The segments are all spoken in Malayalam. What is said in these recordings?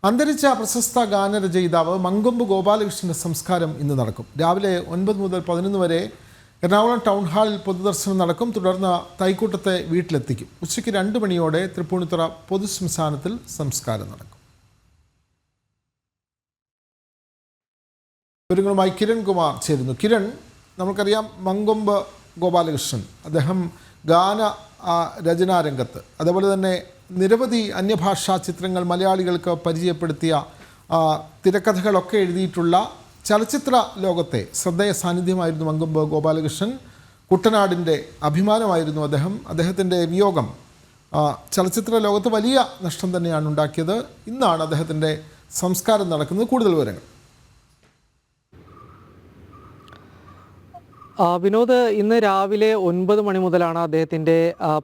അന്തരിച്ച പ്രശസ്ത ഗാനരചയിതാവ് മങ്കൊമ്പ് ഗോപാലകൃഷ്ണന്റെ സംസ്കാരം ഇന്ന് നടക്കും. രാവിലെ 9 മുതൽ 11 വരെ എറണാകുളം ടൗൺ ഹാളിൽ പൊതുദർശനം നടക്കും. തുടർന്ന് തൈക്കൂട്ടത്തെ വീട്ടിലെത്തിക്കും. ഉച്ചയ്ക്ക് 2 മണിയോടെ തൃപ്പൂണിത്തുറ പൊതുശ്മശാനത്തിൽ സംസ്കാരം നടക്കും. വിവരങ്ങളുമായി കിരൺ കുമാർ ചേരുന്നു. കിരൺ, നമുക്കറിയാം മങ്കൊമ്പ് ഗോപാലകൃഷ്ണൻ അദ്ദേഹം ഗാന രചനാരംഗത്ത്, അതേപോലെ തന്നെ നിരവധി അന്യഭാഷാ ചിത്രങ്ങൾ മലയാളികൾക്ക് പരിചയപ്പെടുത്തിയ തിരക്കഥകളൊക്കെ എഴുതിയിട്ടുള്ള ചലച്ചിത്ര ലോകത്തെ ശ്രദ്ധേയ സാന്നിധ്യമായിരുന്നു മങ്കൊമ്പ് ഗോപാലകൃഷ്ണൻ. കുട്ടനാടിൻ്റെ അഭിമാനമായിരുന്നു അദ്ദേഹം. അദ്ദേഹത്തിൻ്റെ വിയോഗം ചലച്ചിത്ര ലോകത്ത് വലിയ നഷ്ടം തന്നെയാണ് ഉണ്ടാക്കിയത്. ഇന്നാണ് അദ്ദേഹത്തിൻ്റെ സംസ്കാരം നടക്കുന്നത്. കൂടുതൽ വിവരങ്ങൾ. വിനോദ്, ഇന്ന് രാവിലെ 9 മണി മുതലാണ് അദ്ദേഹത്തിൻ്റെ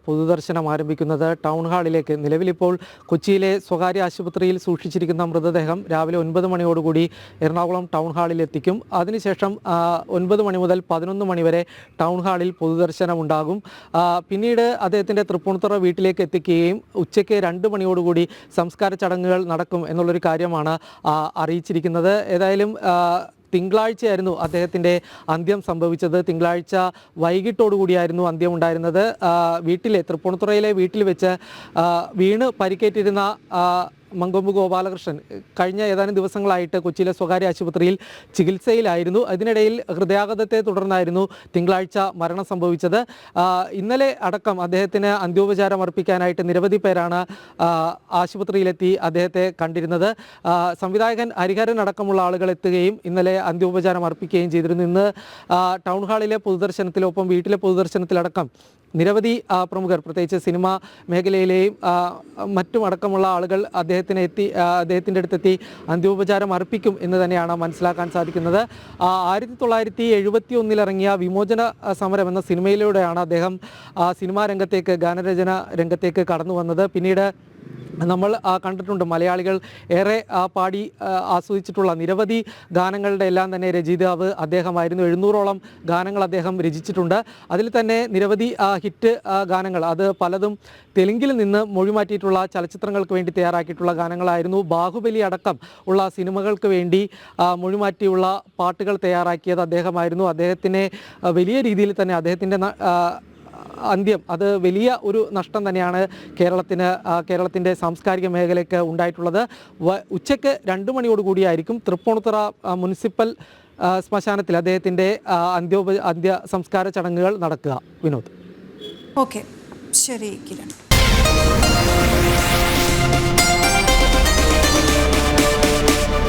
പൊതുദർശനം ആരംഭിക്കുന്നത്. ടൗൺ ഹാളിലേക്ക്, നിലവിലിപ്പോൾ കൊച്ചിയിലെ സ്വകാര്യ ആശുപത്രിയിൽ സൂക്ഷിച്ചിരിക്കുന്ന മൃതദേഹം രാവിലെ 9 മണിയോടുകൂടി എറണാകുളം ടൗൺ ഹാളിൽ എത്തിക്കും. അതിനുശേഷം 9 മണി മുതൽ 11 മണി വരെ ടൗൺ ഹാളിൽ പൊതുദർശനം ഉണ്ടാകും. പിന്നീട് അദ്ദേഹത്തിൻ്റെ തൃപ്പൂണിത്തുറ വീട്ടിലേക്ക് എത്തിക്കുകയും ഉച്ചയ്ക്ക് 2 മണിയോടുകൂടി സംസ്കാര ചടങ്ങുകൾ നടക്കും എന്നുള്ളൊരു കാര്യമാണ് അറിയിച്ചിരിക്കുന്നത്. ഏതായാലും തിങ്കളാഴ്ചയായിരുന്നു അദ്ദേഹത്തിൻ്റെ അന്ത്യം സംഭവിച്ചത്. തിങ്കളാഴ്ച വൈകിട്ടോടുകൂടിയായിരുന്നു അന്ത്യം ഉണ്ടായിരുന്നത്. തൃപ്പൂണിത്തുറയിലെ വീട്ടിൽ വെച്ച് വീണ് പരിക്കേറ്റിരുന്ന മങ്കൊമ്പ് ഗോപാലകൃഷ്ണൻ കഴിഞ്ഞ ഏതാനും ദിവസങ്ങളായിട്ട് കൊച്ചിയിലെ സ്വകാര്യ ആശുപത്രിയിൽ ചികിത്സയിലായിരുന്നു. അതിനിടയിൽ ഹൃദയാഘാതത്തെ തുടർന്നായിരുന്നു തിങ്കളാഴ്ച മരണം സംഭവിച്ചത്. ഇന്നലെ അടക്കം അദ്ദേഹത്തിന് അന്ത്യോപചാരം അർപ്പിക്കാനായിട്ട് നിരവധി പേരാണ് ആശുപത്രിയിലെത്തി അദ്ദേഹത്തെ കണ്ടിരുന്നത്. സംവിധായകൻ ഹരിഹരൻ അടക്കമുള്ള ആളുകൾ എത്തുകയും ഇന്നലെ അന്ത്യോപചാരം അർപ്പിക്കുകയും ചെയ്തിരുന്നു. ഇന്ന് ടൗൺ ഹാളിലെ പൊതുദർശനത്തിലൊപ്പം വീട്ടിലെ പൊതുദർശനത്തിലടക്കം നിരവധി പ്രമുഖർ, പ്രത്യേകിച്ച് സിനിമാ മേഖലയിലെയും മറ്റും അടക്കമുള്ള ആളുകൾ അദ്ദേഹത്തിൻ്റെ അടുത്തെത്തി അന്ത്യോപചാരം അർപ്പിക്കും എന്ന് തന്നെയാണ് മനസ്സിലാക്കാൻ സാധിക്കുന്നത്. 1971 ഇറങ്ങിയ വിമോചന സമരം എന്ന സിനിമയിലൂടെയാണ് അദ്ദേഹം സിനിമാ രംഗത്തേക്ക്, ഗാനരചന രംഗത്തേക്ക് കടന്നു വന്നത്. പിന്നീട് നമ്മൾ കണ്ടിട്ടുണ്ട്, മലയാളികൾ ഏറെ പാടി ആസ്വദിച്ചിട്ടുള്ള നിരവധി ഗാനങ്ങളുടെ എല്ലാം തന്നെ രചയിതാവ് അദ്ദേഹമായിരുന്നു. 700ഓളം ഗാനങ്ങൾ അദ്ദേഹം രചിച്ചിട്ടുണ്ട്. അതിൽ തന്നെ നിരവധി ഹിറ്റ് ഗാനങ്ങൾ, അത് പലതും തെലുങ്കിൽ നിന്ന് മൊഴിമാറ്റിയിട്ടുള്ള ചലച്ചിത്രങ്ങൾക്ക് വേണ്ടി തയ്യാറാക്കിയിട്ടുള്ള ഗാനങ്ങളായിരുന്നു. ബാഹുബലി അടക്കം ഉള്ള സിനിമകൾക്ക് വേണ്ടി മൊഴിമാറ്റിയുള്ള പാട്ടുകൾ തയ്യാറാക്കിയത് അദ്ദേഹമായിരുന്നു. അദ്ദേഹത്തിനെ വലിയ രീതിയിൽ തന്നെ അദ്ദേഹത്തിൻ്റെ അന്ത്യം അത് വലിയ ഒരു നഷ്ടം തന്നെയാണ് കേരളത്തിൻ്റെ സാംസ്കാരിക മേഖലയ്ക്ക് ഉണ്ടായിട്ടുള്ളത്. ഉച്ചയ്ക്ക് 2 മണിയോടുകൂടിയായിരിക്കും തൃപ്പൂണിത്തുറ മുനിസിപ്പൽ ശ്മശാനത്തിൽ അദ്ദേഹത്തിൻ്റെ അന്ത്യ സംസ്കാര ചടങ്ങുകൾ നടക്കുക. വിനോദ്. ഓക്കെ, ശരി കിരൺ.